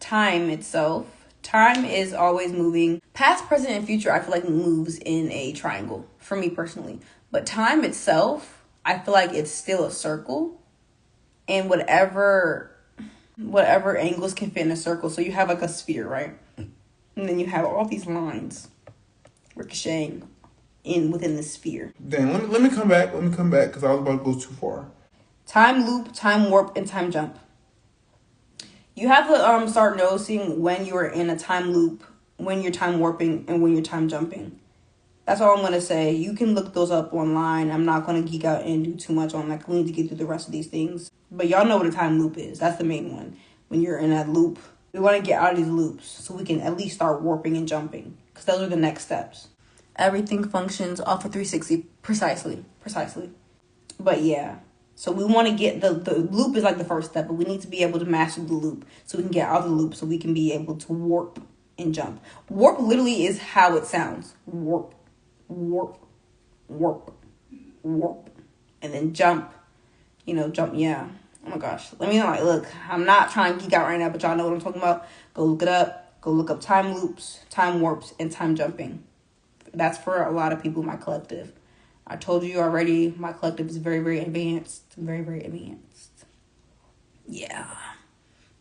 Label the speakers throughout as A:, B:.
A: time itself. Time is always moving. Past, present, and future, I feel like moves in a triangle for me personally. But time itself, I feel like it's still a circle. And whatever angles can fit in a circle. So you have like a sphere, right? And then you have all these lines ricocheting within the sphere.
B: Then let me come back. Let me come back because I was about to go too far.
A: Time loop, time warp, and time jump. You have to start noticing when you are in a time loop, when you're time warping, and when you're time jumping. That's all I'm going to say. You can look those up online. I'm not going to geek out and do too much on that. We need to get through the rest of these things. But y'all know what a time loop is. That's the main one. When you're in that loop, we want to get out of these loops so we can at least start warping and jumping. Because those are the next steps. Everything functions off of 360 precisely. But yeah. So we want to get the loop is like the first step. But we need to be able to master the loop. So we can get out of the loop. So we can be able to warp and jump. Warp literally is how it sounds. Warp. Warp, warp, warp, and then jump, jump, yeah. Oh my gosh, let me know, look, I'm not trying to geek out right now, but y'all know what I'm talking about. Go look it up. Go look up time loops, time warps, and time jumping. That's for a lot of people in my collective. I told you already, my collective is very, very advanced. Very, very advanced. Yeah,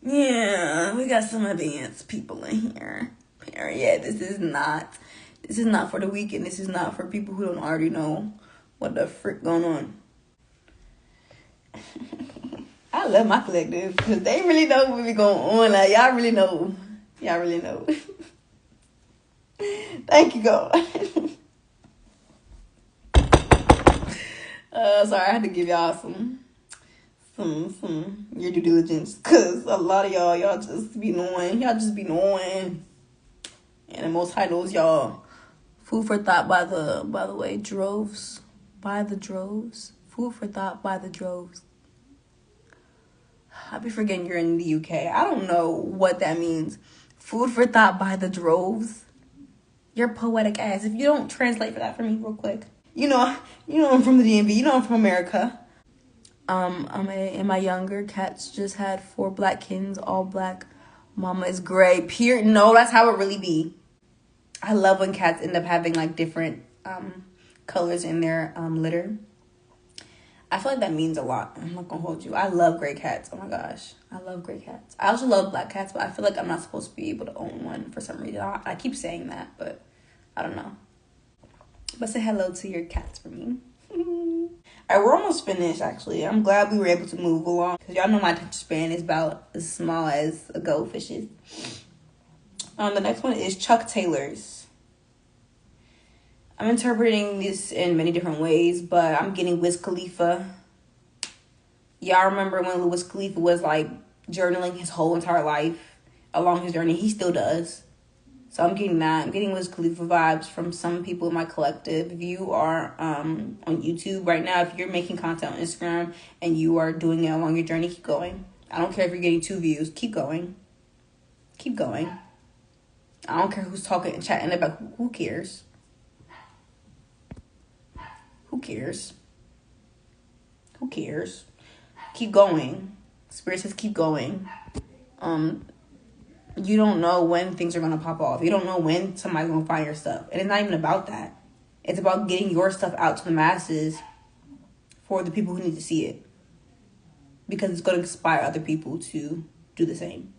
A: we got some advanced people in here. Period. This is not for the weak, and this is not for people who don't already know what the frick going on. I love my collective because they really know what be going on. Like, y'all really know. Thank you, God. Sorry, I had to give y'all some your due diligence because a lot of y'all just be knowing. Y'all just be knowing. And the Most High knows y'all. Food for thought by the way, droves. By the droves. Food for thought by the droves. I be forgetting you're in the UK. I don't know what that means. Food for thought by the droves. You're poetic ass. If you don't translate for that for me real quick. You know I'm from the DMV. You know I'm from America. In my younger, cats just had 4 black kittens, all black. Mama is gray. No, that's how it really be. I love when cats end up having like different colors in their litter. I feel like that means a lot. I'm not gonna hold you. I love gray cats. Oh my gosh, I love gray cats. I also love black cats, but I feel like I'm not supposed to be able to own one for some reason. I keep saying that, but I don't know. But say hello to your cats for me. All right, we're almost finished. Actually, I'm glad we were able to move along because y'all know my attention span is about as small as a goldfish's. The next one is Chuck Taylor's. I'm interpreting this in many different ways, but I'm getting Wiz Khalifa. Y'all remember when Wiz Khalifa was like journaling his whole entire life along his journey? He still does. So I'm getting that. I'm getting Wiz Khalifa vibes from some people in my collective. If you are on YouTube right now, if you're making content on Instagram and you are doing it along your journey, keep going. I don't care if you're getting 2 views. Keep going. Keep going. I don't care who's talking and chatting about. Who cares? Who cares? Who cares? Keep going. Spirit says keep going. You don't know when things are going to pop off. You don't know when somebody's going to find your stuff. And it's not even about that. It's about getting your stuff out to the masses for the people who need to see it. Because it's going to inspire other people to do the same.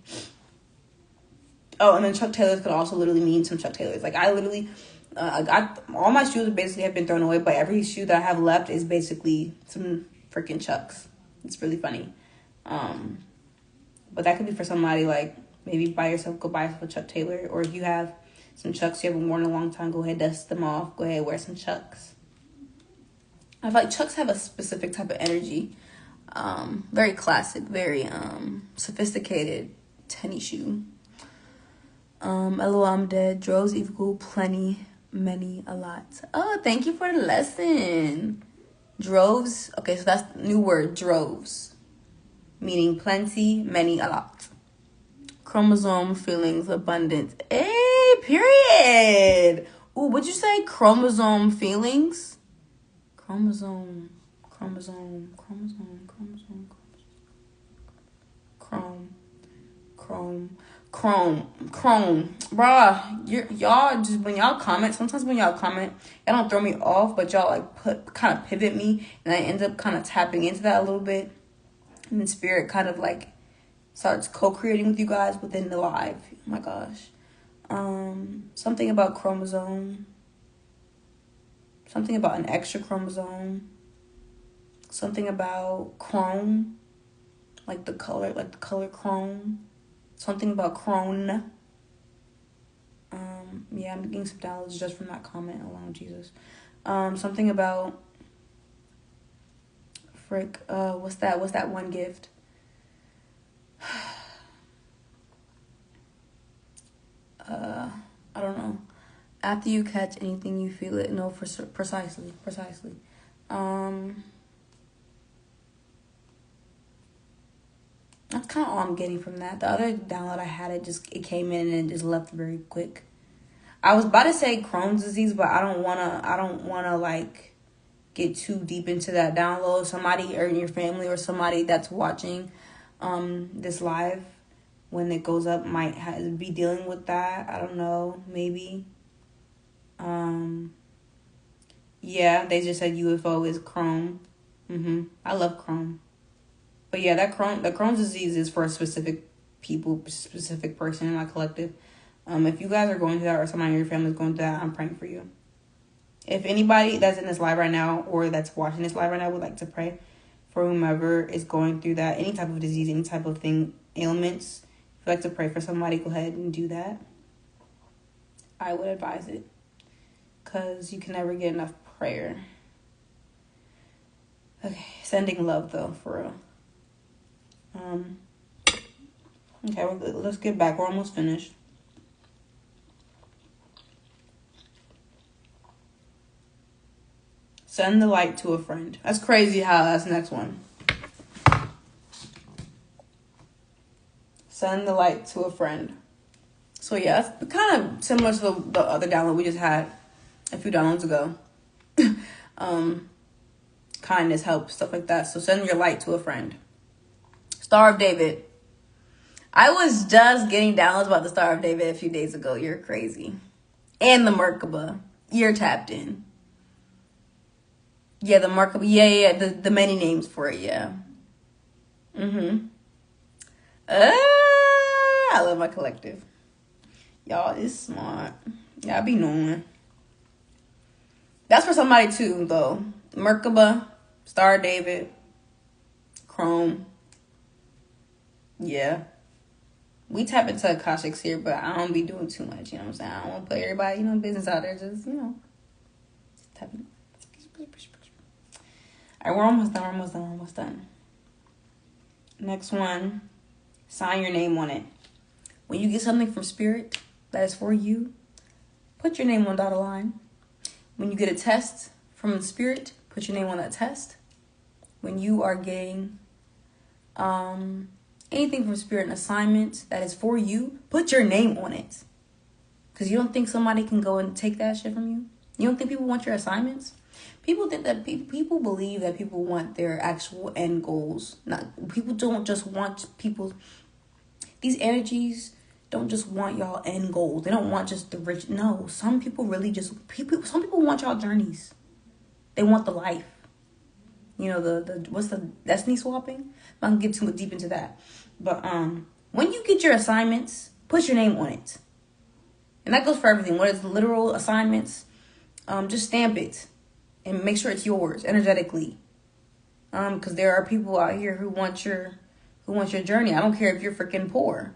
A: Oh, and then Chuck Taylors could also literally mean some Chuck Taylors. Like, I literally, all my shoes basically have been thrown away, but every shoe that I have left is basically some freaking Chucks. It's really funny. But that could be for somebody, like, maybe go buy yourself a Chuck Taylor. Or if you have some Chucks you haven't worn in a long time, go ahead, dust them off. Go ahead, wear some Chucks. I feel like Chucks have a specific type of energy. Very classic, very sophisticated tennis shoe. LOL, I'm dead. Droves equal plenty, many, a lot. Oh, thank you for the lesson. Droves. Okay, so that's the new word, droves. Meaning plenty, many, a lot. Chromosome, feelings, abundance. Hey, period. Ooh, what'd you say? Chromosome, feelings? Chrome. Chrome, bruh. Y'all just, when y'all comment, sometimes when y'all comment, y'all don't throw me off, but y'all like kind of pivot me, and I end up kind of tapping into that a little bit, and then spirit kind of like starts co-creating with you guys within the live. Oh my gosh. Something about chromosome. Something about an extra chromosome. Something about chrome, like the color chrome. Something about crone. Yeah, I'm getting some downloads just from that comment alone, Jesus. Something about what's that one gift? I don't know. After you catch anything, you feel it. No, precisely. That's kind of all I'm getting from that. The other download I had, it came in and it just left very quick. I was about to say Crohn's disease, but I don't wanna like get too deep into that download. Somebody or in your family or somebody that's watching this live when it goes up might be dealing with that. I don't know, maybe. Yeah, they just said UFO is Chrome. I love Chrome. But yeah, the Crohn's disease is for a specific person in my collective. If you guys are going through that or somebody in your family is going through that, I'm praying for you. If anybody that's in this live right now or that's watching this live right now would like to pray for whomever is going through that, any type of disease, any type of thing, ailments, if you'd like to pray for somebody, go ahead and do that. I would advise it. Because you can never get enough prayer. Okay, sending love though, for real. Okay, let's get back. We're almost finished. Send the light to a friend. That's crazy how that's the next one. Send the light to a friend. So yeah, that's kind of similar to the other download we just had a few downloads ago. Kindness, help, stuff like that. So send your light to a friend. Star of David. I was just getting downloads about the Star of David a few days ago. You're crazy. And the Merkaba. You're tapped in. Yeah, the Merkaba. Yeah. The many names for it, yeah. I love my collective. Y'all is smart. Y'all be knowing. That's for somebody too, though. Merkaba, Star of David, Chrome. Yeah. We tap into Akashics here, but I don't be doing too much, you know what I'm saying? I don't want to put everybody, business out there, just tapping. All right, we're almost done. Next one, sign your name on it. When you get something from Spirit that is for you, put your name on dotted line. When you get a test from Spirit, put your name on that test. When you are getting anything from Spirit, an assignment that is for you, put your name on it. Because you don't think somebody can go and take that shit from you? You don't think people want your assignments? People think that people believe that people want their actual end goals. People don't just want people. These energies don't just want y'all end goals. They don't want just the rich. No, some people really just some people want y'all journeys. They want the life. The what's the destiny swapping? I'm gonna get too deep into that. But when you get your assignments, put your name on it. And that goes for everything. What is literal assignments? Just stamp it and make sure it's yours energetically. Because there are people out here who want your journey. I don't care if you're freaking poor.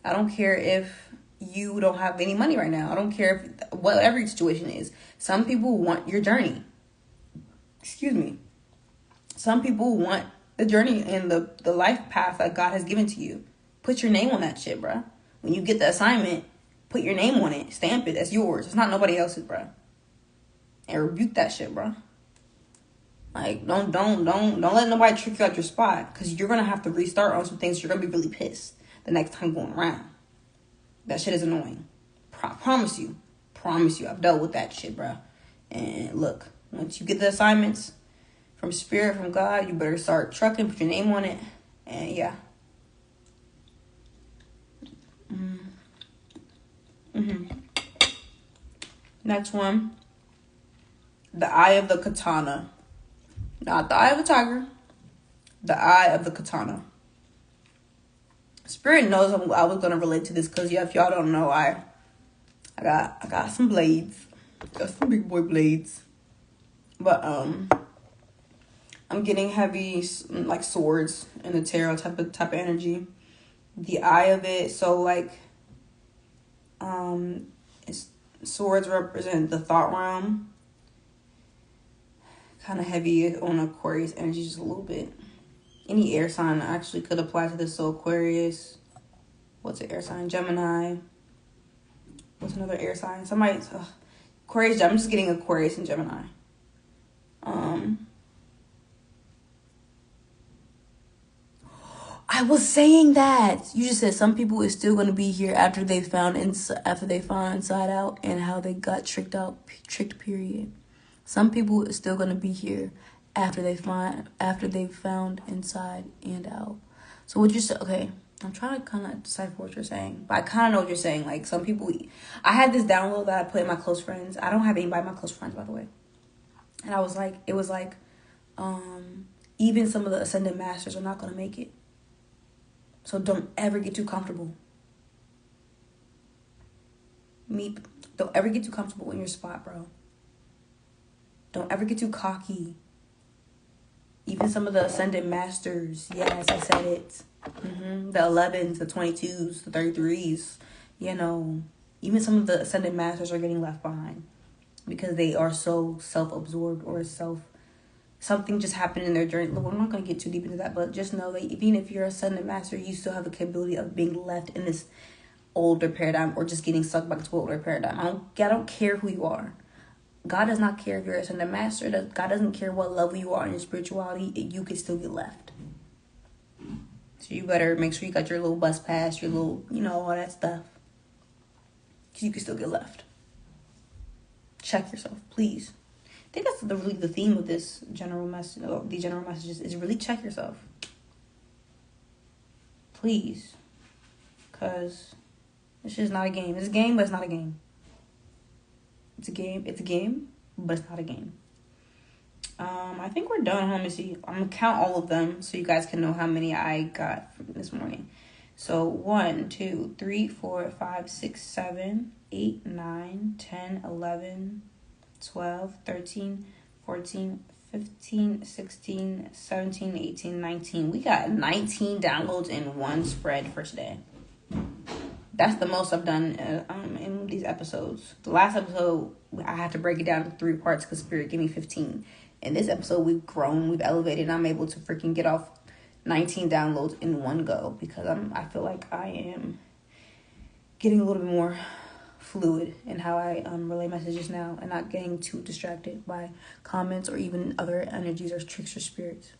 A: I don't care if you don't have any money right now. I don't care if whatever your situation is. Some people want your journey. Excuse me. Some people want the journey and the life path that God has given to you. Put your name on that shit, bruh. When you get the assignment, put your name on it. Stamp it. That's yours. It's not nobody else's, bruh. And rebuke that shit, bruh. Like, don't let nobody trick you out your spot. Because you're going to have to restart on some things. You're going to be really pissed the next time going around. That shit is annoying. Promise you. I've dealt with that shit, bruh. And look, once you get the assignments from Spirit, from God, you better start trucking, put your name on it. And yeah. Next one. The eye of the katana. Not the eye of the tiger. The eye of the katana. Spirit knows I was gonna relate to this because yeah, if y'all don't know, I got some blades. Got some big boy blades. But I'm getting heavy like swords in the tarot type of energy. The eye of it, so like swords represent the thought realm. Kind of heavy on Aquarius energy just a little bit. Any air sign actually could apply to this. So Aquarius, what's an air sign? Gemini. What's another air sign? Somebody, Aquarius. I'm just getting Aquarius and Gemini. I was saying that. You just said some people is still going to be here after they found Inside Out and how they got tricked. Period. Some people is still going to be here after they've found Inside and Out. So what you said? Okay, I'm trying to kind of decipher what you're saying, but I kind of know what you're saying. Like some people, I had this download that I put in my close friends. I don't have anybody in my close friends, by the way. And it was like, even some of the ascended masters are not going to make it. So don't ever get too comfortable. Don't ever get too comfortable in your spot, bro. Don't ever get too cocky. Even some of the ascended masters, yes, I said it. The 11s, the 22s, the 33s, even some of the ascended masters are getting left behind because they are so self-absorbed or something just happened in their journey. Look, I'm not going to get too deep into that, but just know that even if you're a ascended master, you still have the capability of being left in this older paradigm or just getting sucked back to an older paradigm. I don't care who you are. God does not care if you're a ascended master. God doesn't care what level you are in your spirituality. You can still get left. So you better make sure you got your little bus pass, your little, all that stuff. Because you can still get left. Check yourself, please. I think that's really the theme of this general message. These general messages is really check yourself. Please. Because this is not a game. It's a game, but it's not a game. It's a game, but it's not a game. I think we're done. Let me see. I'm going to count all of them so you guys can know how many I got from this morning. So 1, 2, 3, 4, 5, 6, 7, 8, 9, 10, 11, 12, 13, 14, 15, 16, 17, 18, 19. We got 19 downloads in one spread for today. That's the most I've done in these episodes. The last episode, I had to break it down into 3 parts because Spirit gave me 15. In this episode, we've grown, we've elevated, and I'm able to freaking get off 19 downloads in one go because I feel like I am getting a little bit more fluid in how I relay messages now and not getting too distracted by comments or even other energies or tricks or spirits.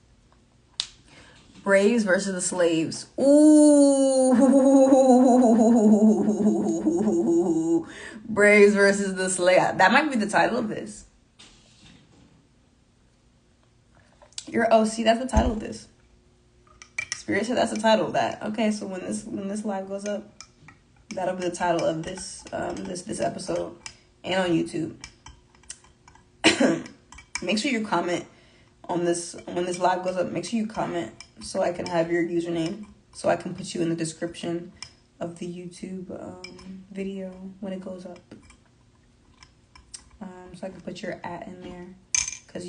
A: Braves versus the slaves. Ooh. Braves versus the slaves. That might be the title of this. That's the title of this. Spirit said that's the title of that. Okay, so when this live goes up, that'll be the title of this this episode and on YouTube. Make sure you comment on this when this live goes up. Make sure you comment so I can have your username so I can put you in the description of the YouTube video when it goes up. So I can put your @ in there because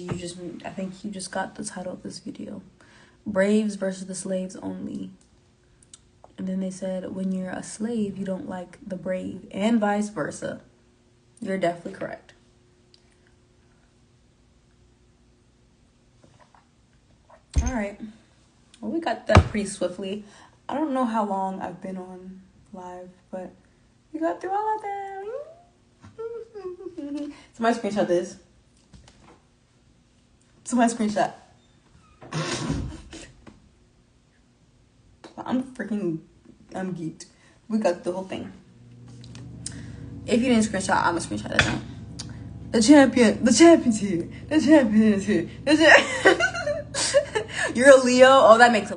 A: I think you just got the title of this video. Braves versus the slaves only. And then they said, when you're a slave, you don't like the brave, and vice versa. You're definitely correct. All right. Well, we got that pretty swiftly. I don't know how long I've been on live, but we got through all of that. Somebody screenshot this. Somebody screenshot. I'm geeked. We got the whole thing. If you didn't screenshot, I'm gonna screenshot it now. The champion's here. You're a Leo? Oh, that makes sense.